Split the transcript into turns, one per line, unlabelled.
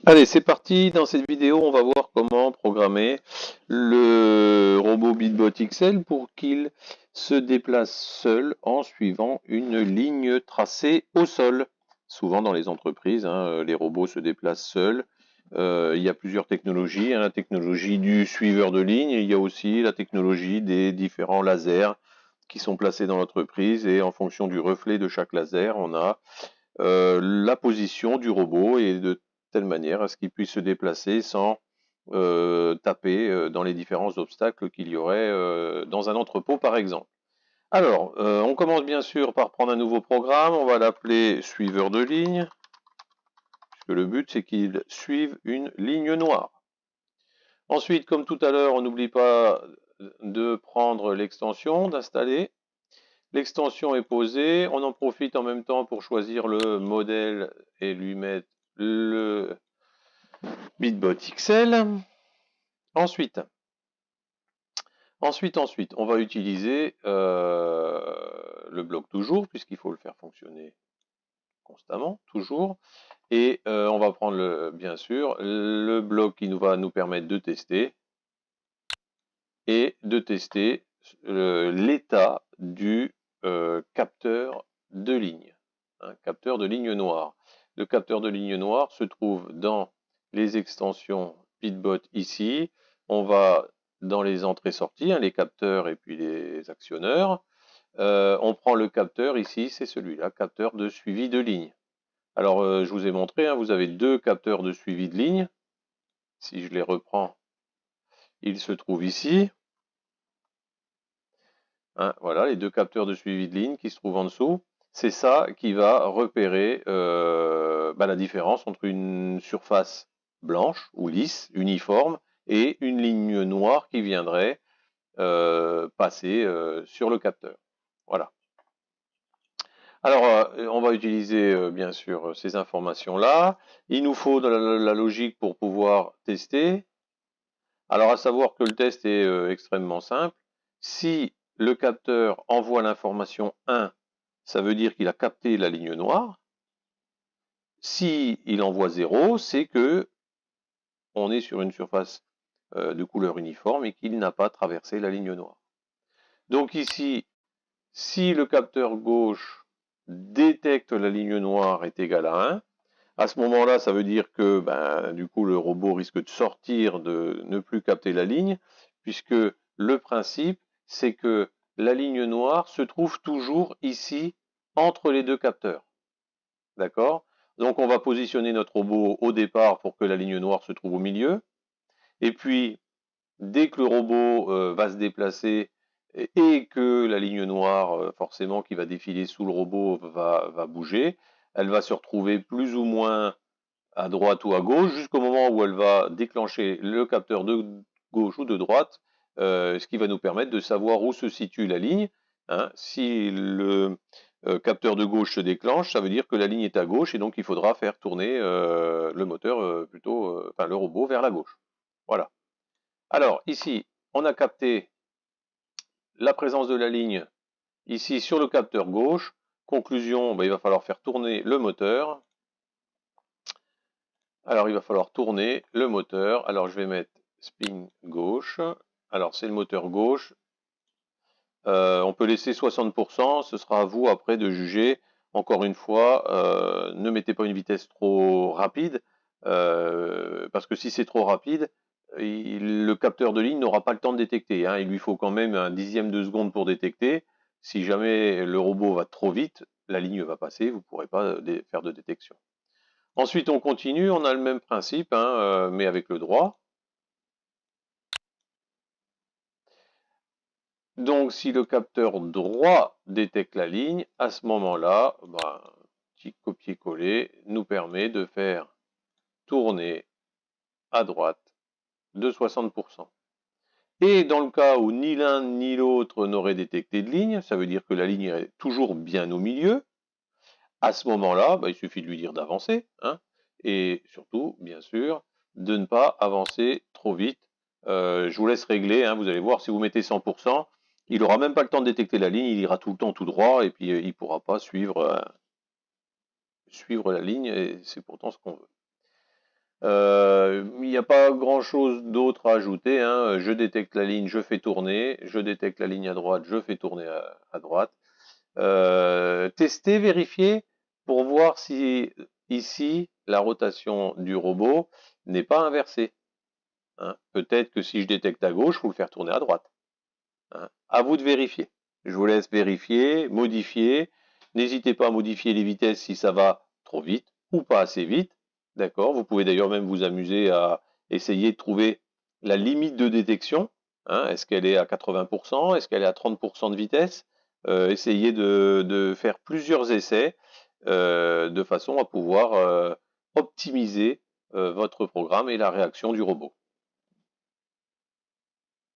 Allez, c'est parti. Dans cette vidéo, on va voir comment programmer le robot BitBot XL pour qu'il se déplace seul en suivant une ligne tracée au sol. Souvent dans les entreprises, les robots se déplacent seuls. Il y a plusieurs technologies, la technologie du suiveur de ligne, et il y a aussi la technologie des différents lasers qui sont placés dans l'entreprise, et en fonction du reflet de chaque laser, on a la position du robot, et de telle manière à ce qu'il puisse se déplacer sans taper dans les différents obstacles qu'il y aurait dans un entrepôt par exemple. Alors, on commence bien sûr par prendre un nouveau programme, on va l'appeler suiveur de ligne, puisque le but c'est qu'il suive une ligne noire. Ensuite, comme tout à l'heure, on n'oublie pas de prendre l'extension, d'installer. L'extension est posée, on en profite en même temps pour choisir le modèle et lui mettre le BitBot XL. Ensuite, on va utiliser le bloc toujours, puisqu'il faut le faire fonctionner constamment, toujours. Et on va prendre, bien sûr, le bloc qui va nous permettre de tester, et de tester l'état du capteur de ligne, un capteur de ligne noire. Le capteur de ligne noire se trouve dans les extensions BitBot ici. On va dans les entrées-sorties, les capteurs et puis les actionneurs. On prend le capteur ici, c'est celui-là, capteur de suivi de ligne. Alors, je vous ai montré, vous avez deux capteurs de suivi de ligne. Si je les reprends, ils se trouvent ici. Voilà, les deux capteurs de suivi de ligne qui se trouvent en dessous. C'est ça qui va repérer la différence entre une surface blanche ou lisse, uniforme, et une ligne noire qui viendrait passer sur le capteur. Voilà. Alors, on va utiliser bien sûr ces informations-là. Il nous faut de la logique pour pouvoir tester. Alors, à savoir que le test est extrêmement simple. Si le capteur envoie l'information 1, ça veut dire qu'il a capté la ligne noire. Si il envoie 0, c'est que on est sur une surface de couleur uniforme et qu'il n'a pas traversé la ligne noire. Donc ici, si le capteur gauche détecte la ligne noire est égal à 1, à ce moment-là, ça veut dire que du coup le robot risque de sortir, de ne plus capter la ligne, puisque le principe, c'est que la ligne noire se trouve toujours ici, entre les deux capteurs. D'accord? Donc on va positionner notre robot au départ pour que la ligne noire se trouve au milieu. Et puis, dès que le robot va se déplacer et que la ligne noire, forcément, qui va défiler sous le robot va bouger, elle va se retrouver plus ou moins à droite ou à gauche, jusqu'au moment où elle va déclencher le capteur de gauche ou de droite, ce qui va nous permettre de savoir où se situe la ligne. Si le capteur de gauche se déclenche, ça veut dire que la ligne est à gauche, et donc il faudra faire tourner le moteur, le robot vers la gauche. Voilà. Alors, ici, on a capté la présence de la ligne ici sur le capteur gauche. Conclusion, il va falloir faire tourner le moteur. Alors, il va falloir tourner le moteur. Alors, je vais mettre spin gauche. Alors, c'est le moteur gauche. On peut laisser 60%. Ce sera à vous après de juger. Encore une fois, ne mettez pas une vitesse trop rapide. Parce que si c'est trop rapide, le capteur de ligne n'aura pas le temps de détecter. Il lui faut quand même un dixième de seconde pour détecter. Si jamais le robot va trop vite, la ligne va passer. Vous ne pourrez pas faire de détection. Ensuite, on continue, on a le même principe, mais avec le droit. Donc, si le capteur droit détecte la ligne, à ce moment-là, petit copier-coller nous permet de faire tourner à droite de 60%. Et dans le cas où ni l'un ni l'autre n'aurait détecté de ligne, ça veut dire que la ligne est toujours bien au milieu. À ce moment-là, il suffit de lui dire d'avancer, et surtout, bien sûr, de ne pas avancer trop vite. Je vous laisse régler, vous allez voir, si vous mettez 100%, il n'aura même pas le temps de détecter la ligne, il ira tout le temps tout droit, et puis il ne pourra pas suivre la ligne, et c'est pourtant ce qu'on veut. Il n'y a pas grand-chose d'autre à ajouter, hein. Je détecte la ligne, je fais tourner. Je détecte la ligne à droite, je fais tourner à droite. Tester, vérifier pour voir si ici la rotation du robot n'est pas inversée, hein. Peut-être que si je détecte à gauche, il faut le faire tourner à droite, hein. À vous de vérifier. Je vous laisse vérifier, modifier. N'hésitez pas à modifier les vitesses si ça va trop vite ou pas assez vite. D'accord. Vous pouvez d'ailleurs même vous amuser à essayer de trouver la limite de détection, hein. Est-ce qu'elle est à 80%? Est-ce qu'elle est à 30% de vitesse? Essayez de faire plusieurs essais de façon à pouvoir optimiser votre programme et la réaction du robot.